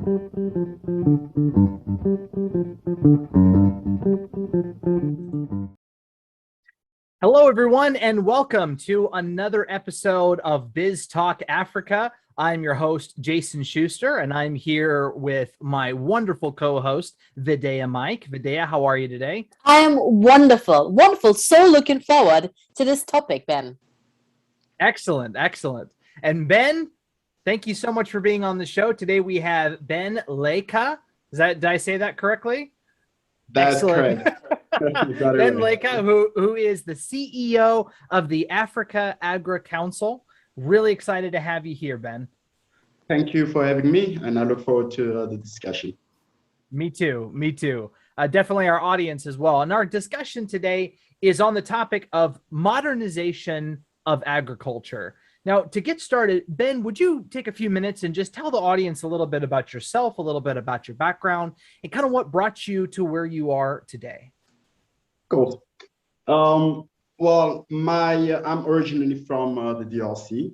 Hello, everyone, and welcome to another episode of BizzTalk Africa. I'm your host, Jason Schuster, and I'm here with my wonderful co-host, Vidya Mike. Vidya, how are you today? I am wonderful, wonderful. So looking forward to this topic, Ben. Excellent, excellent. And Ben, thank you so much for being on the show. Today we have Ben Leyka. Did I say that correctly? That's Excellent. correct. Ben Leyka, who is the CEO of the Africa Agri Council. Really excited to have you here, Ben. Thank you for having me, and I look forward to the discussion. Me too. Me too. Definitely our audience as well. And our discussion today is on the topic of modernization of agriculture. Now, to get started, Ben, would you take a few minutes and just tell the audience a little bit about yourself, a little bit about your background, and kind of what brought you to where you are today? Cool. Well, I'm originally from the DRC,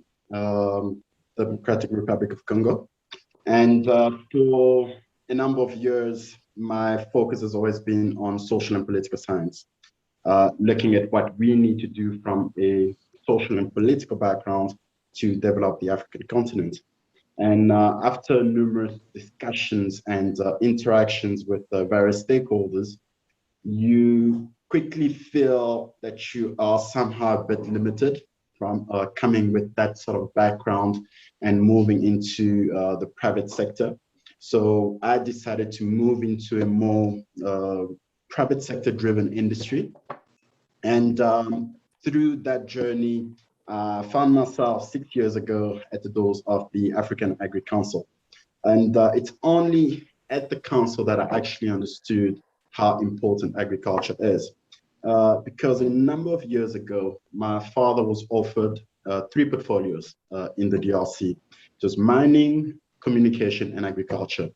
Democratic Republic of Congo, and for a number of years, my focus has always been on social and political science, looking at what we need to do from a social and political background to develop the African continent. And after numerous discussions and interactions with various stakeholders, you quickly feel that you are somehow a bit limited from coming with that sort of background and moving into the private sector. So I decided to move into a more private sector driven industry. And through that journey, I found myself 6 years ago at the doors of the African Agri Council. And it's only at the council that I actually understood how important agriculture is. Because a number of years ago, my father was offered 3 portfolios in the DRC. It was mining, communication, and agriculture.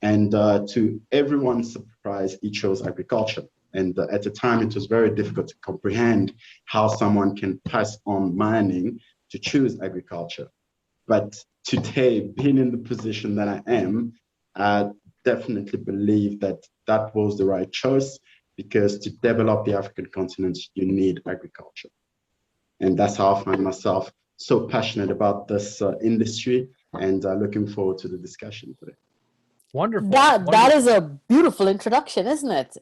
And to everyone's surprise, he chose agriculture. And at the time, it was very difficult to comprehend how someone can pass on mining to choose agriculture. But today, being in the position that I am, I definitely believe that that was the right choice, because to develop the African continent, you need agriculture. And that's how I find myself so passionate about this industry, and looking forward to the discussion today. Wonderful. That is a beautiful introduction, isn't it?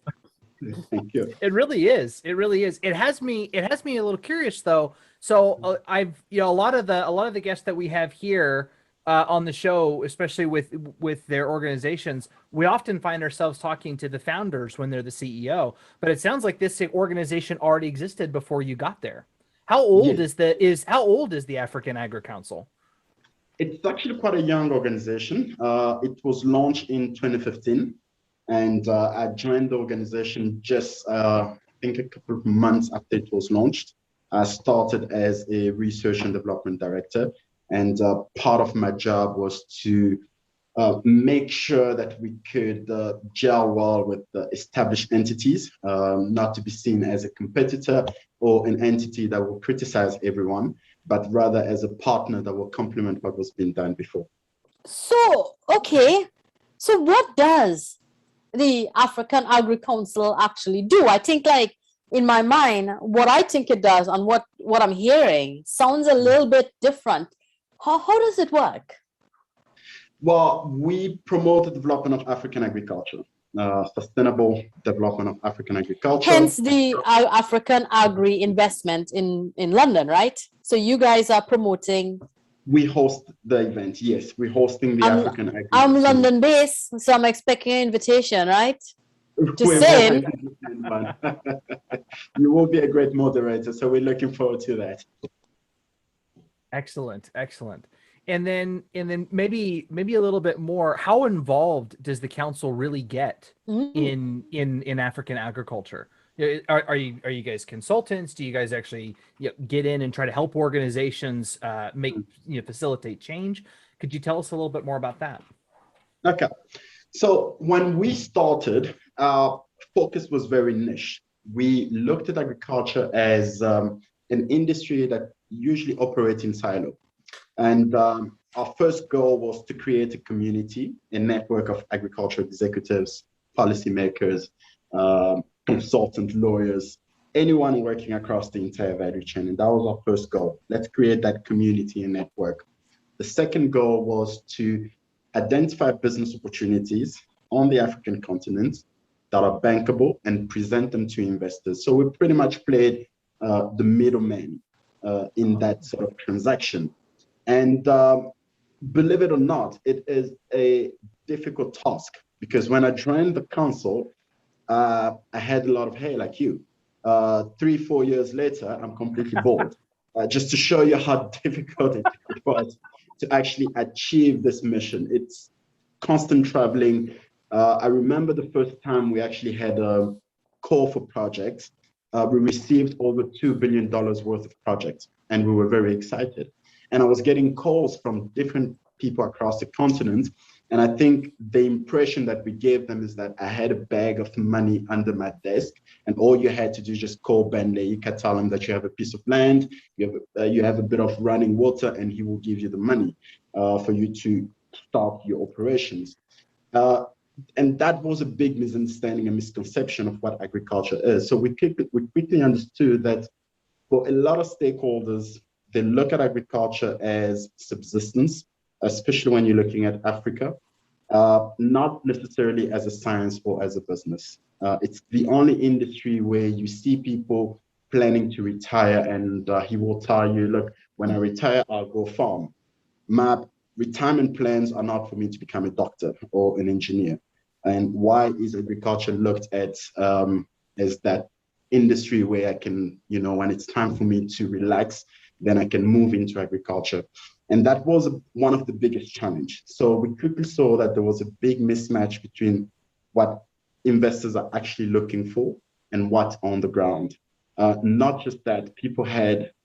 Thank you. It really is. It really is. It has me a little curious though. So I've, a lot of the guests that we have here on the show, especially with their organizations, we often find ourselves talking to the founders when they're the CEO. But it sounds like this organization already existed before you got there. How old is the African Agri Council? It's actually quite a young organization. It was launched in 2015, and I joined the organization just I think a couple of months after it was launched. I started as a research and development director. And part of my job was to make sure that we could gel well with the established entities, not to be seen as a competitor or an entity that will criticize everyone, but rather as a partner that will complement what was being done before. So, okay. So what does the African Agri Council actually do? I think, like, in my mind, what I think it does and what I'm hearing sounds a little bit different. How does it work? Well, we promote the development of African agriculture, sustainable development of African agriculture. Hence the African Agri investment in London, right? So you guys are promoting. We host the event, yes. We're hosting the African Agri. I'm London based, so I'm expecting an invitation, right? Just saying. You will be a great moderator, so we're looking forward to that. Excellent, excellent. And then maybe a little bit more. How involved does the council really get in African agriculture? Are you guys consultants? Do you guys actually get in and try to help organizations facilitate change? Could you tell us a little bit more about that? Okay, so when we started, our focus was very niche. We looked at agriculture as an industry that usually operates in silo. And our first goal was to create a community, a network of agricultural executives, policymakers, consultant lawyers, anyone working across the entire value chain. And that was our first goal. Let's create that community and network. The second goal was to identify business opportunities on the African continent that are bankable and present them to investors. So we pretty much played the middleman in that sort of transaction. And believe it or not, it is a difficult task, because when I joined the council, I had a lot of hair like you. 3-4 years later, I'm completely bald. Just to show you how difficult it was to actually achieve this mission. It's constant traveling. I remember the first time we actually had a call for projects. We received over $2 billion worth of projects, and we were very excited. And I was getting calls from different people across the continent. And I think the impression that we gave them is that I had a bag of money under my desk, and all you had to do is just call Ben Leyka, tell him that you have a piece of land, you have a bit of running water, and he will give you the money for you to start your operations. And that was a big misunderstanding and misconception of what agriculture is. So we quickly understood that for a lot of stakeholders, they look at agriculture as subsistence, especially when you're looking at Africa, not necessarily as a science or as a business. It's the only industry where you see people planning to retire, and he will tell you, look, when I retire, I'll go farm. My retirement plans are not for me to become a doctor or an engineer. And why is agriculture looked at as that industry where I can, when it's time for me to relax, then I can move into agriculture. And that was one of the biggest challenges. So we quickly saw that there was a big mismatch between what investors are actually looking for and what's on the ground. Not just that, people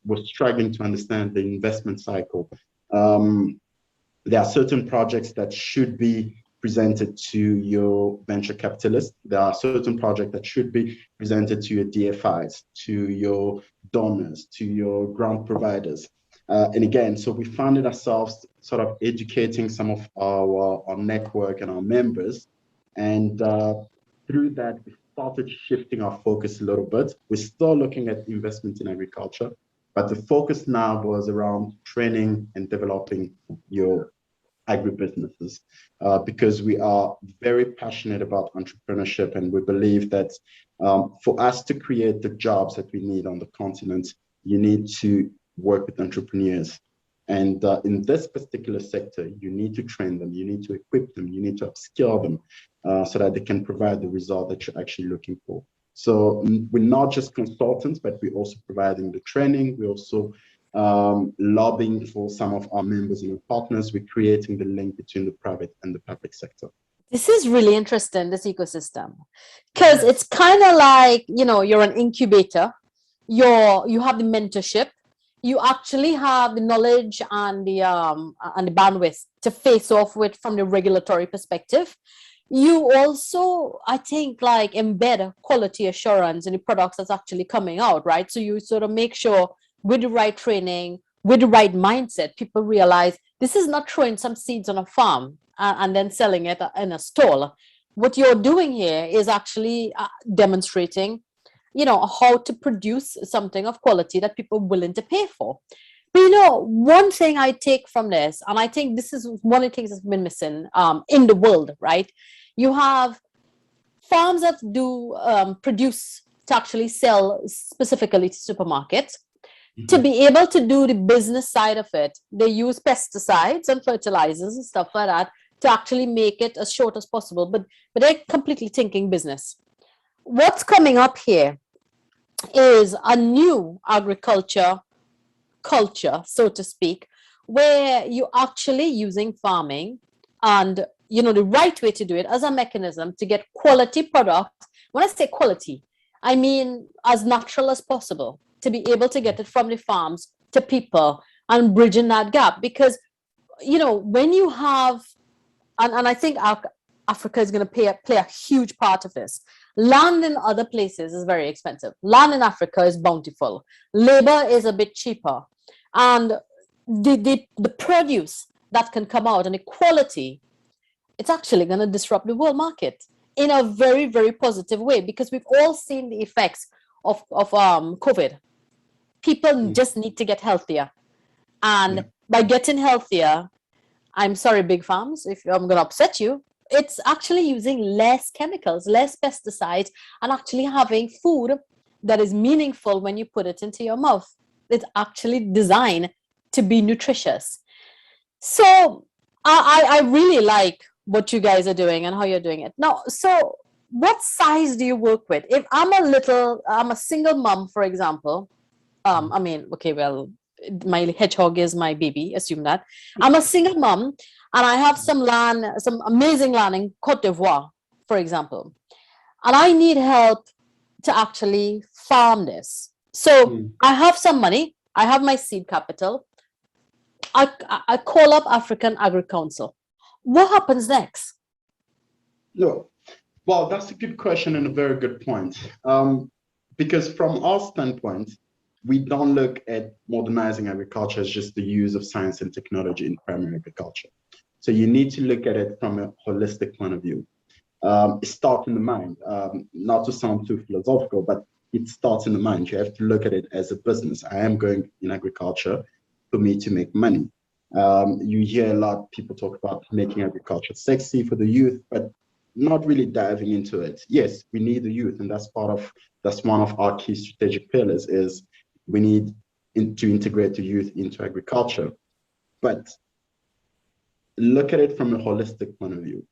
were struggling to understand the investment cycle. There are certain projects that should be presented to your venture capitalists. There are certain projects that should be presented to your DFIs, to your donors, to your grant providers. And again, so we found ourselves sort of educating some of our network and our members. And through that, we started shifting our focus a little bit. We're still looking at investment in agriculture, but the focus now was around training and developing your agribusinesses, because we are very passionate about entrepreneurship, and we believe that for us to create the jobs that we need on the continent, you need to work with entrepreneurs. And in this particular sector, you need to train them, you need to equip them, you need to upskill them so that they can provide the result that you're actually looking for. So we're not just consultants, but we're also providing the training. We're also lobbying for some of our members and our partners. We're creating the link between the private and the public sector. This is really interesting, this ecosystem, because it's kind of like, you're an incubator, you have the mentorship, you actually have the knowledge and the bandwidth to face off with from the regulatory perspective. You also, I think, like embed quality assurance in the products that's actually coming out, right? So you sort of make sure with the right training, with the right mindset, people realize this is not throwing some seeds on a farm and then selling it in a stall. What you're doing here is actually demonstrating, how to produce something of quality that people are willing to pay for. But one thing I take from this, and I think this is one of the things that's been missing in the world, right? You have farms that do produce to actually sell specifically to supermarkets. To be able to do the business side of it, they use pesticides and fertilizers and stuff like that to actually make it as short as possible, but they're completely thinking business. What's coming up here is a new agriculture culture, so to speak, where you're actually using farming and the right way to do it as a mechanism to get quality products. When I say quality, I mean as natural as possible, to be able to get it from the farms to people and bridging that gap. Because, when you have, and I think Africa is going to play a huge part of this. Land in other places is very expensive. Land in Africa is bountiful. Labor is a bit cheaper. And the produce that can come out and the quality, it's actually going to disrupt the world market in a very, very positive way, because we've all seen the effects of COVID. People just need to get healthier. And by getting healthier, I'm sorry, big farms, if I'm going to upset you, it's actually using less chemicals, less pesticides, and actually having food that is meaningful when you put it into your mouth. It's actually designed to be nutritious. So I really like what you guys are doing and how you're doing it. Now, so what size do you work with? If I'm a single mom, for example, I mean, okay, well, my hedgehog is my baby, assume that. I'm a single mom and I have some land, some amazing land in Cote d'Ivoire, for example, and I need help to actually farm this. So I have some money, I have my seed capital. I call up African Agri Council. What happens next? No, well, that's a good question and a very good point. Because from our standpoint, we don't look at modernizing agriculture as just the use of science and technology in primary agriculture. So you need to look at it from a holistic point of view. It starts in the mind, not to sound too philosophical, but it starts in the mind. You have to look at it as a business. I am going in agriculture for me to make money. You hear a lot of people talk about making agriculture sexy for the youth, but not really diving into it. Yes, we need the youth, and that's one of our key strategic pillars is we need to integrate the youth into agriculture. But look at it from a holistic point of view.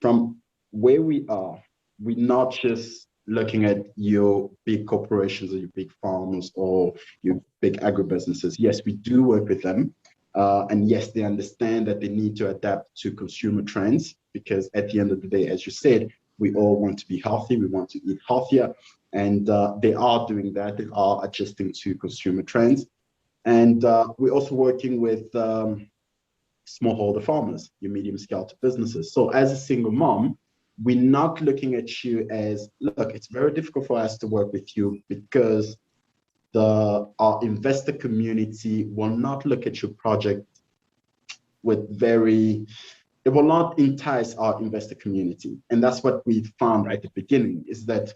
From where we are, we're not just looking at your big corporations or your big farmers or your big agribusinesses. Yes, we do work with them. And yes, they understand that they need to adapt to consumer trends, because at the end of the day, as you said, we all want to be healthy, we want to eat healthier, and they are doing that. They are adjusting to consumer trends. And we're also working with smallholder farmers, your medium scale businesses. So as a single mom, we're not looking at you as, look, it's very difficult for us to work with you because our investor community will not look at your project it will not entice our investor community. And that's what we found right at the beginning, is that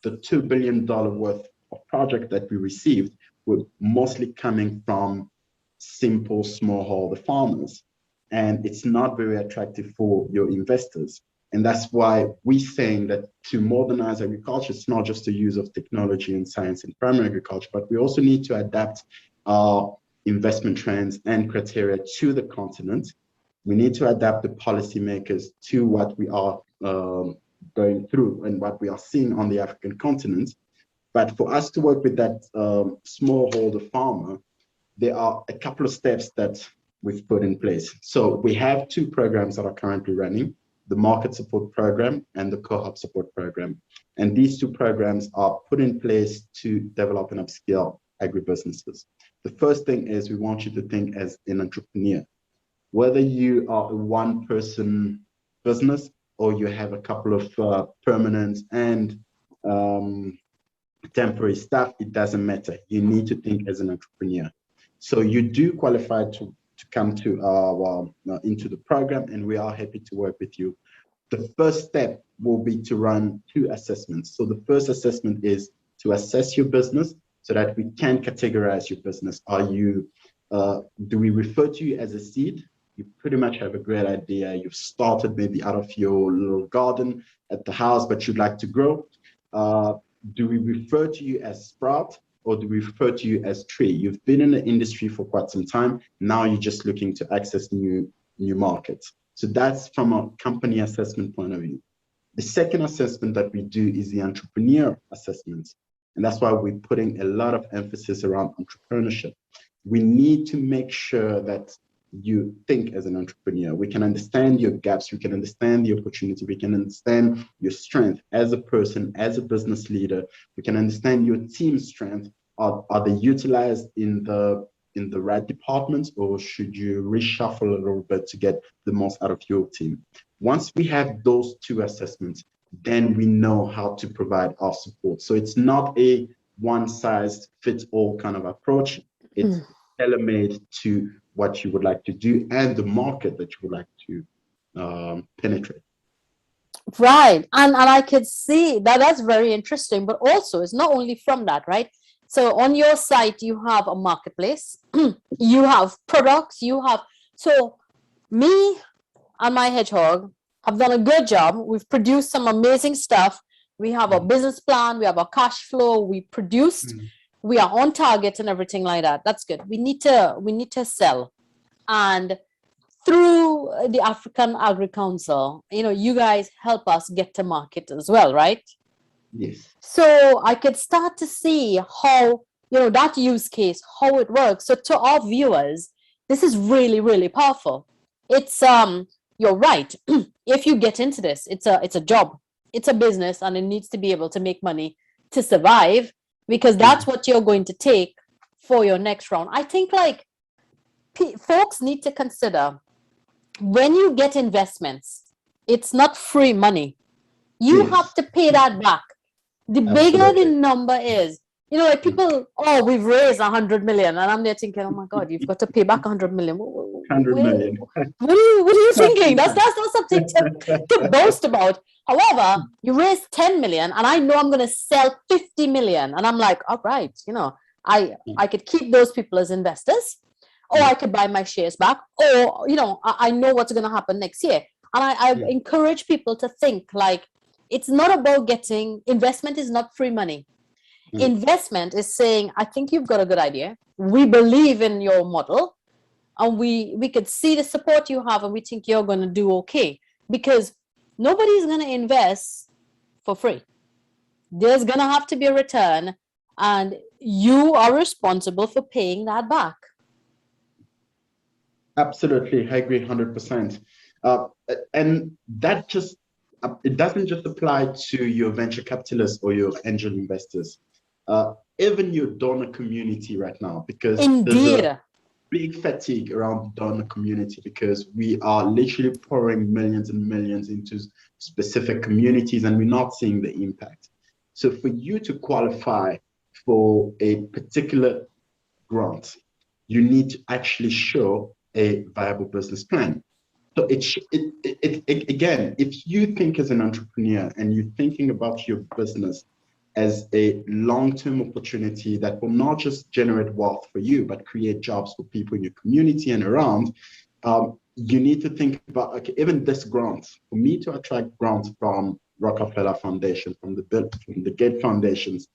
the $2 billion worth of project that we received were mostly coming from simple smallholder farmers. And it's not very attractive for your investors. And that's why we're saying that to modernize agriculture, it's not just the use of technology and science in primary agriculture, but we also need to adapt our investment trends and criteria to the continent. We need to adapt the policymakers to what we are going through and what we are seeing on the African continent. But for us to work with that smallholder farmer, there are a couple of steps that we've put in place. So we have 2 programs that are currently running, the market support program and the co-op support program. And these 2 programs are put in place to develop and upscale agribusinesses. The first thing is we want you to think as an entrepreneur. Whether you are a one-person business or you have a couple of permanent and temporary staff, it doesn't matter. You need to think as an entrepreneur. So you do qualify to come to into the program, and we are happy to work with you. The first step will be to run 2 assessments. So the first assessment is to assess your business so that we can categorize your business. Do we refer to you as a seed? You pretty much have a great idea. You've started maybe out of your little garden at the house, but you'd like to grow. Do we refer to you as sprout, or do we refer to you as tree? You've been in the industry for quite some time. Now you're just looking to access new markets. So that's from a company assessment point of view. The second assessment that we do is the entrepreneur assessment. And that's why we're putting a lot of emphasis around entrepreneurship. We need to make sure that you think as an entrepreneur. We can understand your gaps, we can understand the opportunity, we can understand your strength as a person, as a business leader. We can understand your team's strength. Are they utilized in the right departments, or should you reshuffle a little bit to get the most out of your team? Once we have those 2 assessments, then we know how to provide our support. So it's not a one-size-fits-all kind of approach. It's tailor-made to what you would like to do and the market that you would like to penetrate. Right. And I could see that that's very interesting, but also it's not only from that, right? So on your site, you have a marketplace, you have products, so me and my hedgehog have done a good job. We've produced some amazing stuff. We have a business plan, we have a cash flow, we produced, we are on target and everything like that. That's good. We need to sell. And through the African Agri Council, you guys help us get to market as well, right? Yes. So I could start to see how, that use case, how it works. So to our viewers, this is really, really powerful. It's, you're right. If you get into this, it's a job, it's a business, and it needs to be able to make money to survive, because that's what you're going to take for your next round. I think folks need to consider, when you get investments, it's not free money. You have to pay that back. The bigger the number is, people, we've raised 100 million, and I'm there thinking, oh my God, you've got to pay back 100 million. 100 million. What are you thinking? That's not something to boast about. However, you raise 10 million, and I know I'm going to sell 50 million, and I'm like, all right, I could keep those people as investors, or I could buy my shares back, or I know what's going to happen next year. And I encourage people to think it's not about getting investment. Is not free money. Investment is saying, I think you've got a good idea. We believe in your model, and we could see the support you have, and we think you're going to do okay, because nobody's going to invest for free. There's going to have to be a return, and you are responsible for paying that back. Absolutely, I agree 100%. And that just, it doesn't just apply to your venture capitalists or your angel investors. Even your donor community right now, because there's a big fatigue around the donor community, because we are literally pouring millions and millions into specific communities, and we're not seeing the impact. So for you to qualify for a particular grant, you need to actually show a viable business plan. So again, if you think as an entrepreneur and you're thinking about your business as a long-term opportunity that will not just generate wealth for you, but create jobs for people in your community and around, you need to think about, okay, even this grant, for me to attract grants from Rockefeller Foundation, from the Gates Foundations,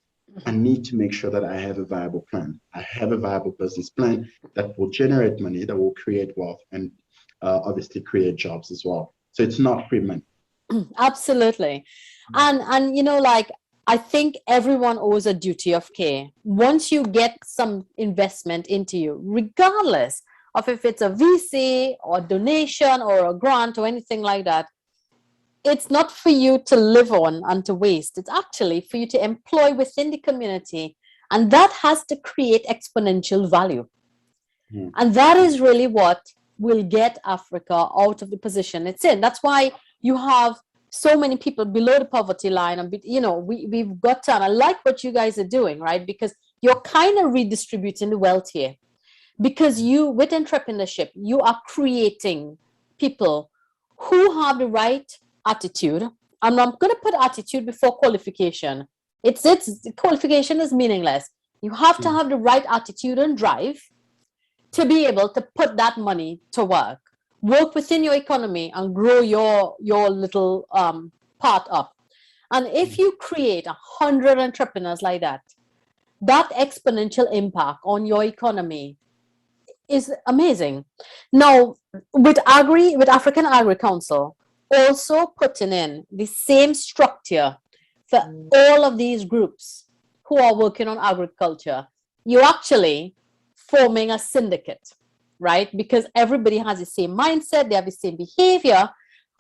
I need to make sure that I have a viable plan. I have a viable business plan that will generate money, that will create wealth, and obviously create jobs as well. So it's not free money. Absolutely. And I think everyone owes a duty of care. Once you get some investment into you, regardless of if it's a VC or donation or a grant or anything like that, it's not for you to live on and to waste. It's actually for you to employ within the community. And that has to create exponential value. And that is really what will get Africa out of the position it's in. That's why you have so many people below the poverty line. And, we've got to, and I like what you guys are doing, right? Because you're kind of redistributing the wealth here. Because with entrepreneurship, you are creating people who have the right attitude. And I'm going to put attitude before qualification. It's qualification is meaningless. You have to have the right attitude and drive to be able to put that money to work within your economy and grow your little part up. And if you create 100 entrepreneurs like that, that exponential impact on your economy is amazing. Now, with African Agri Council, also putting in the same structure for all of these groups who are working on agriculture, you actually forming a syndicate, right? Because everybody has the same mindset, they have the same behavior.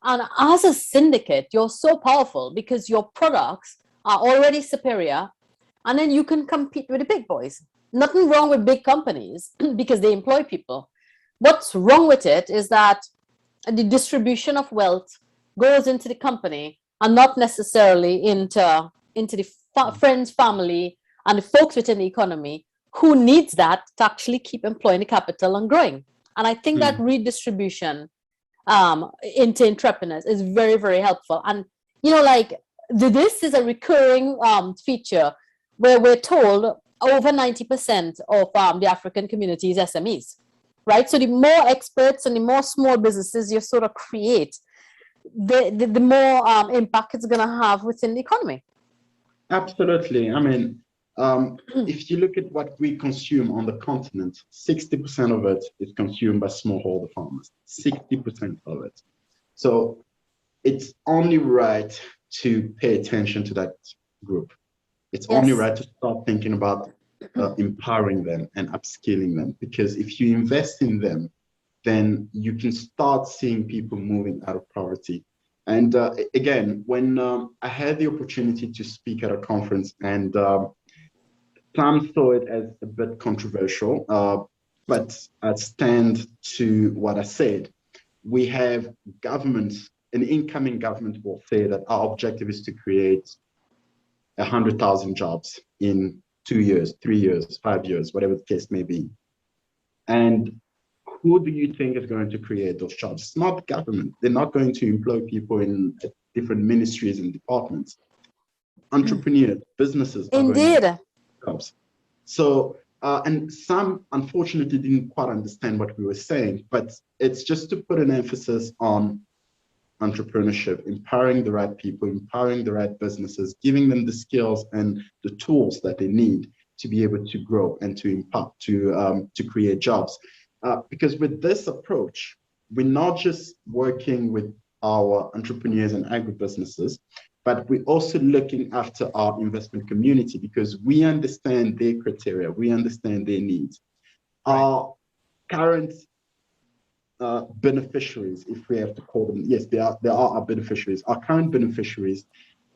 And as a syndicate, you're so powerful because your products are already superior. And then you can compete with the big boys. Nothing wrong with big companies because they employ people. What's wrong with it is that the distribution of wealth goes into the company and not necessarily into the friends, family, and the folks within the economy who needs that to actually keep employing the capital and growing. And I think that redistribution into entrepreneurs is very, very helpful. And, like this is a recurring feature where we're told over 90% of the African community is SMEs, right? So the more experts and the more small businesses you sort of create, the more impact it's going to have within the economy. Absolutely. I mean, if you look at what we consume on the continent, 60% of it is consumed by smallholder farmers, 60% of it. So it's only right to pay attention to that group. It's only right to start thinking about empowering them and upskilling them, because if you invest in them, then you can start seeing people moving out of poverty. And again, when I had the opportunity to speak at a conference, and some saw it as a bit controversial, but I stand to what I said. We have governments, an incoming government will say that our objective is to create 100,000 jobs in 2 years, 3 years, 5 years, whatever the case may be. And who do you think is going to create those jobs? It's not the government. They're not going to employ people in different ministries and departments. Entrepreneurs, businesses are going to create jobs. So, and some unfortunately didn't quite understand what we were saying, but it's just to put an emphasis on entrepreneurship, empowering the right people, empowering the right businesses, giving them the skills and the tools that they need to be able to grow and to impact, to create jobs. Because with this approach, we're not just working with our entrepreneurs and agribusinesses, but we're also looking after our investment community, because we understand their criteria, we understand their needs. Right. Our current beneficiaries, if we have to call them, yes, they are our beneficiaries. Our current beneficiaries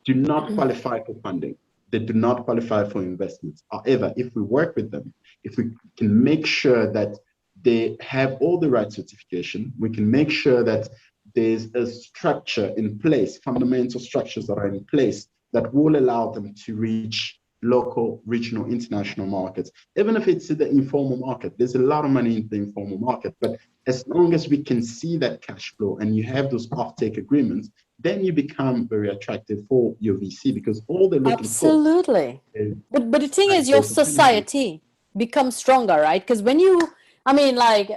do not qualify for funding. They do not qualify for investments. However, if we work with them, if we can make sure that they have all the right certification, we can make sure that there's a structure in place, fundamental structures that are in place that will allow them to reach local, regional, international markets. Even if it's in the informal market, there's a lot of money in the informal market, but as long as we can see that cash flow and you have those offtake agreements, then you become very attractive for your VC, because all they're looking for is, but the thing is, your society becomes stronger, right? Because when you, I mean, like,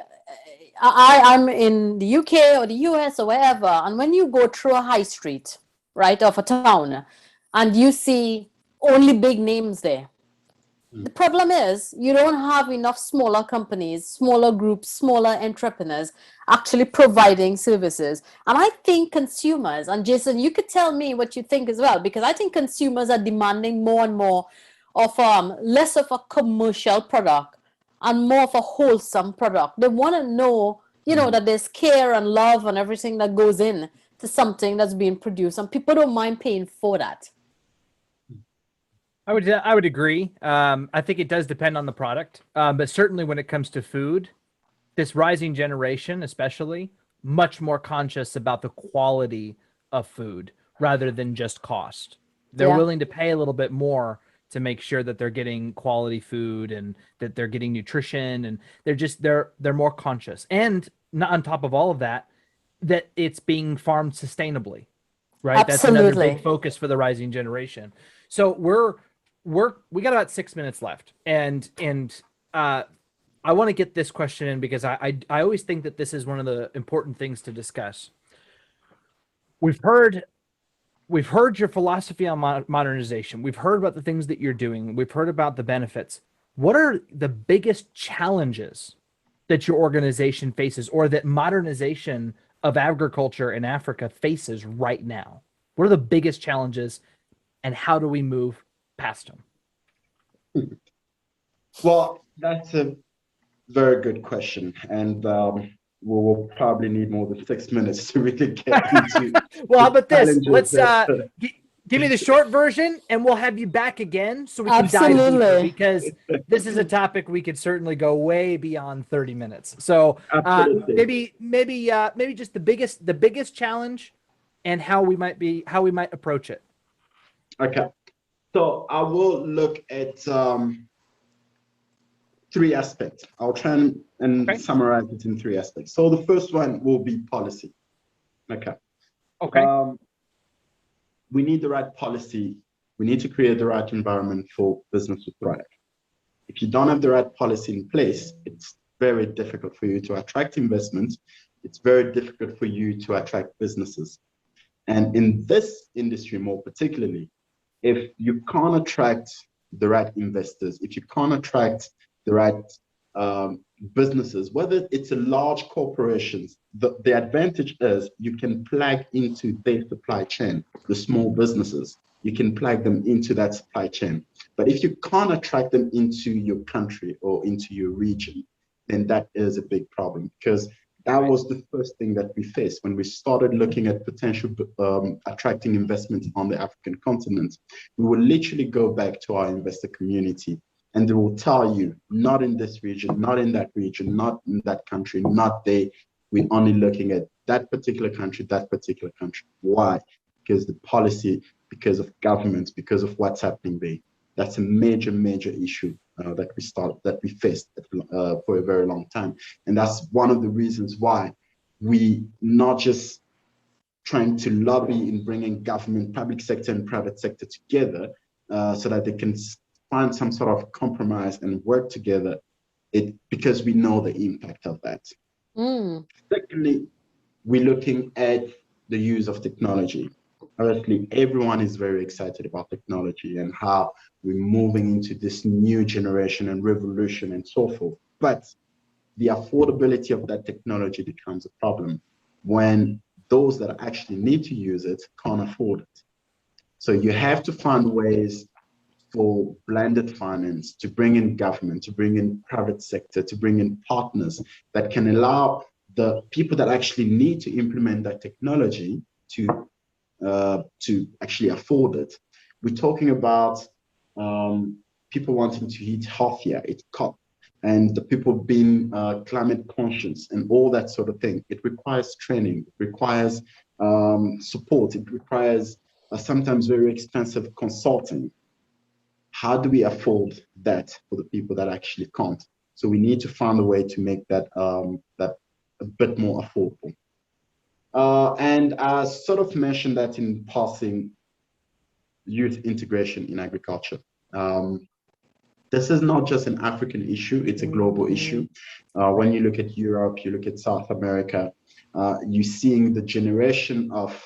I'm in the UK or the US or wherever, and when you go through a high street, right, of a town, and you see only big names there, the problem is you don't have enough smaller companies, smaller groups, smaller entrepreneurs actually providing services. And I think consumers, and Jason, you could tell me what you think as well, because I think consumers are demanding more and more of less of a commercial product and more of a wholesome product. They want to know, that there's care and love and everything that goes in to something that's being produced, and people don't mind paying for that. I would agree. I think it does depend on the product, but certainly when it comes to food, this rising generation, especially, much more conscious about the quality of food rather than just cost. They're willing to pay a little bit more to make sure that they're getting quality food and that they're getting nutrition, and they're more conscious. And not on top of all of that, that it's being farmed sustainably, right? Absolutely. That's another big focus for the rising generation. So we got about 6 minutes left, and I want to get this question in because I always think that this is one of the important things to discuss. We've heard your philosophy on modernization. We've heard about the things that you're doing. We've heard about the benefits. What are the biggest challenges that your organization faces, or that modernization of agriculture in Africa faces right now? What are the biggest challenges, and how do we move past them? Well, that's a very good question. And we will probably need more than 6 minutes to really get into. Well, how about this? Let's give me the short version, and we'll have you back again so we can dive deeper, because this is a topic we could certainly go way beyond 30 minutes. So maybe just the biggest challenge and how we might approach it. Okay. So I will look at three aspects. I'll try and summarize it in three aspects. So the first one will be policy. Okay. We need the right policy. We need to create the right environment for business to thrive. If you don't have the right policy in place, it's very difficult for you to attract investment. It's very difficult for you to attract businesses. And in this industry, more particularly, if you can't attract the right investors, if you can't attract the right businesses, whether it's a large corporations, the advantage is you can plug into their supply chain, the small businesses, you can plug them into that supply chain. But if you can't attract them into your country or into your region, then that is a big problem, because that was the first thing that we faced when we started looking at potential attracting investment on the African continent. We will literally go back to our investor community and they will tell you, not in this region, not in that region, not in that country, not there. We're only looking at that particular country, that particular country. Why? Because the policy, because of governments, because of what's happening there. That's a major, major issue that we faced for a very long time. And that's one of the reasons why we not just trying to lobby in bringing government, public sector and private sector together so that they can find some sort of compromise and work together, because we know the impact of that. Secondly, we're looking at the use of technology. Obviously, everyone is very excited about technology and how we're moving into this new generation and revolution and so forth. But the affordability of that technology becomes a problem when those that actually need to use it can't afford it. So you have to find ways for blended finance, to bring in government, to bring in private sector, to bring in partners that can allow the people that actually need to implement that technology to actually afford it. We're talking about people wanting to eat healthier, and the people being climate conscious and all that sort of thing. It requires training, it requires support, it requires sometimes very expensive consulting. How do we afford that for the people that actually can't? So we need to find a way to make that that a bit more affordable. And I sort of mentioned that in passing, youth integration in agriculture. This is not just an African issue, it's a global issue. When you look at Europe, you look at South America, you're seeing the generation of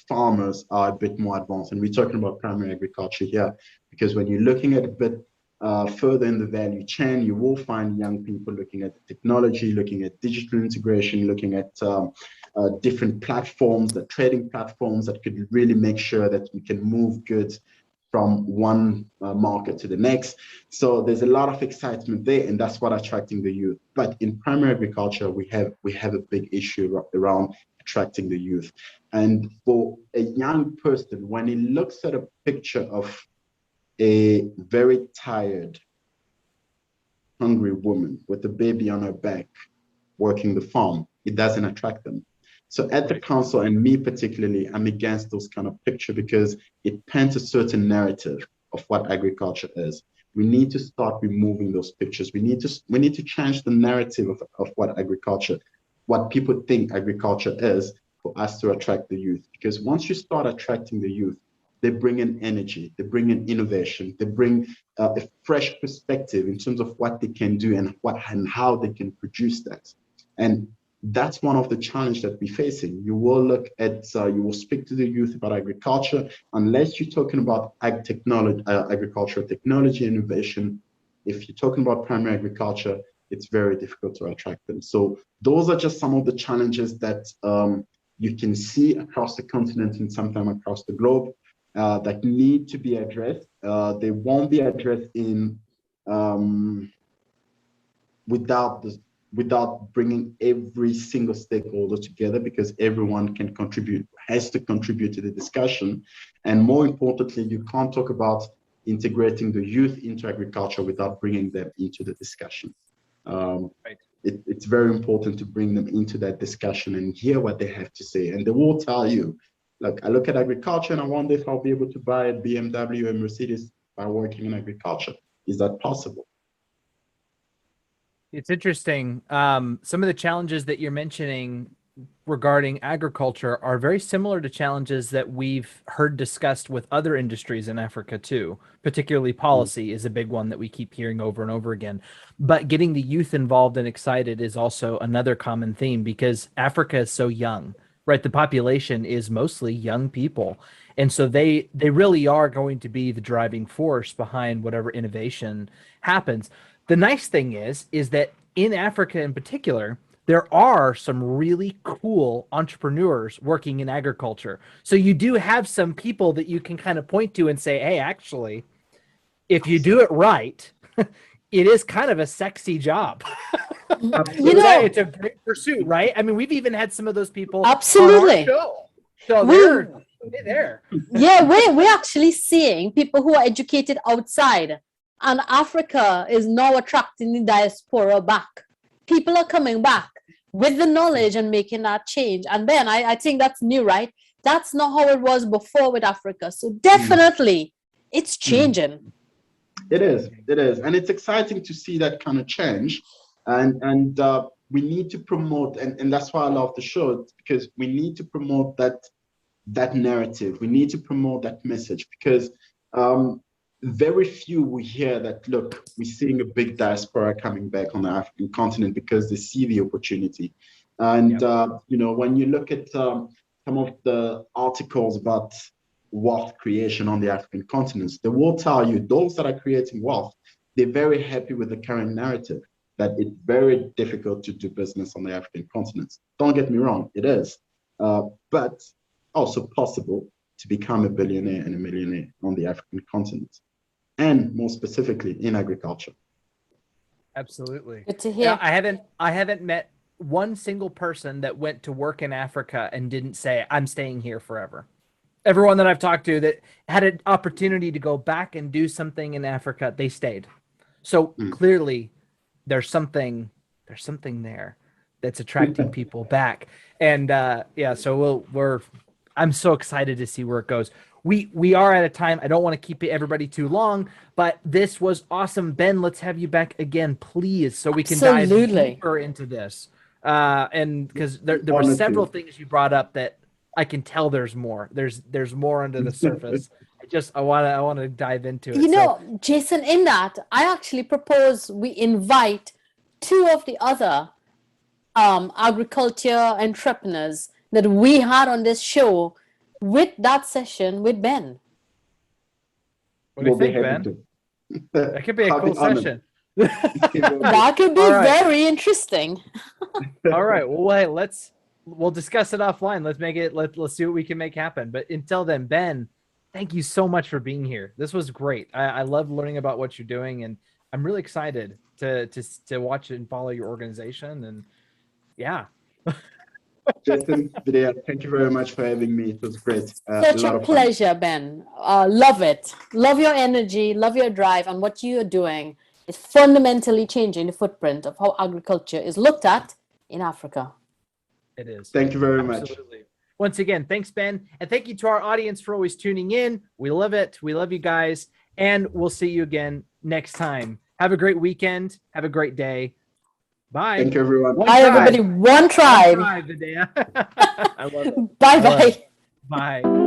farmers are a bit more advanced. And we're talking about primary agriculture here, because when you're looking at a bit further in the value chain, you will find young people looking at technology, looking at digital integration, looking at different platforms, the trading platforms that could really make sure that we can move goods from one market to the next. So there's a lot of excitement there, and that's what attracting the youth. But in primary agriculture, we have a big issue around attracting the youth. And for a young person, when he looks at a picture of a very tired, hungry woman with a baby on her back working the farm, it doesn't attract them. So at the council, and me particularly, I'm against those kind of pictures because it paints a certain narrative of what agriculture is. We need to start removing those pictures. We need to change the narrative of what agriculture, what people think agriculture is, for us to attract the youth. Because once you start attracting the youth, they bring in energy, they bring in innovation, they bring a fresh perspective in terms of what they can do and how they can produce that. And that's one of the challenges that we're facing. You will look at, you will speak to the youth about agriculture, unless you're talking about agricultural technology innovation. If you're talking about primary agriculture, it's very difficult to attract them. So those are just some of the challenges that you can see across the continent and sometimes across the globe that need to be addressed. They won't be addressed in without bringing every single stakeholder together, because everyone can contribute, has to contribute to the discussion. And more importantly, you can't talk about integrating the youth into agriculture without bringing them into the discussion. Right. It's very important to bring them into that discussion and hear what they have to say. And they will tell you, like, I look at agriculture and I wonder if I'll be able to buy a BMW and Mercedes by working in agriculture. Is that possible? It's interesting. Some of the challenges that you're mentioning regarding agriculture are very similar to challenges that we've heard discussed with other industries in Africa too. Particularly policy is a big one that we keep hearing over and over again. But getting the youth involved and excited is also another common theme because Africa is so young, right? The population is mostly young people. And so they really are going to be the driving force behind whatever innovation happens. The nice thing is that in Africa in particular, there are some really cool entrepreneurs working in agriculture. So you do have some people that you can kind of point to and say, hey, actually, if you do it right, it is kind of a sexy job. It's a great pursuit, right? I mean, we've even had some of those people absolutely on our show. So they're there. Yeah, we're actually seeing people who are educated outside, and Africa is now attracting the diaspora back. People are coming back with the knowledge and making that change. And Ben, I think that's new, right? That's not how it was before with Africa. So definitely it's changing. It is. And it's exciting to see that kind of change. And we need to promote, and that's why I love the show, because we need to promote that narrative. We need to promote that message because very few will hear that, look, we're seeing a big diaspora coming back on the African continent because they see the opportunity. And, when you look at some of the articles about wealth creation on the African continent, they will tell you those that are creating wealth, they're very happy with the current narrative that it's very difficult to do business on the African continent. Don't get me wrong, it is, but also possible to become a billionaire and a millionaire on the African continent, and more specifically in agriculture. Absolutely. Good to hear. I haven't met one single person that went to work in Africa and didn't say, I'm staying here forever. Everyone that I've talked to that had an opportunity to go back and do something in Africa, they stayed. So clearly there's something there that's attracting people back. And so I'm so excited to see where it goes. We are at a time. I don't want to keep everybody too long, but this was awesome. Ben, let's have you back again, please, so we can dive deeper into this. And because there were several things you brought up that I can tell there's more. There's more under the surface. I want to dive into it. Jason, in that, I actually propose we invite two of the other agriculture entrepreneurs that we had on this show with that session with Ben. What do you think, Ben? That could be a cool session. That could be very interesting. All right. Well, hey, we'll discuss it offline. Let's see what we can make happen. But until then, Ben, thank you so much for being here. This was great. I love learning about what you're doing, and I'm really excited to watch and follow your organization. And yeah. Jason, Vidya, thank you very much for having me. It was great. Such a pleasure, Ben. Love it. Love your energy, love your drive, and what you're doing is fundamentally changing the footprint of how agriculture is looked at in Africa. It is. Thank you very much. Once again, thanks, Ben. And thank you to our audience for always tuning in. We love it. We love you guys. And we'll see you again next time. Have a great weekend. Have a great day. Bye. Thank you, everyone. Bye, everybody. One tribe. I love it. Bye-bye. Bye.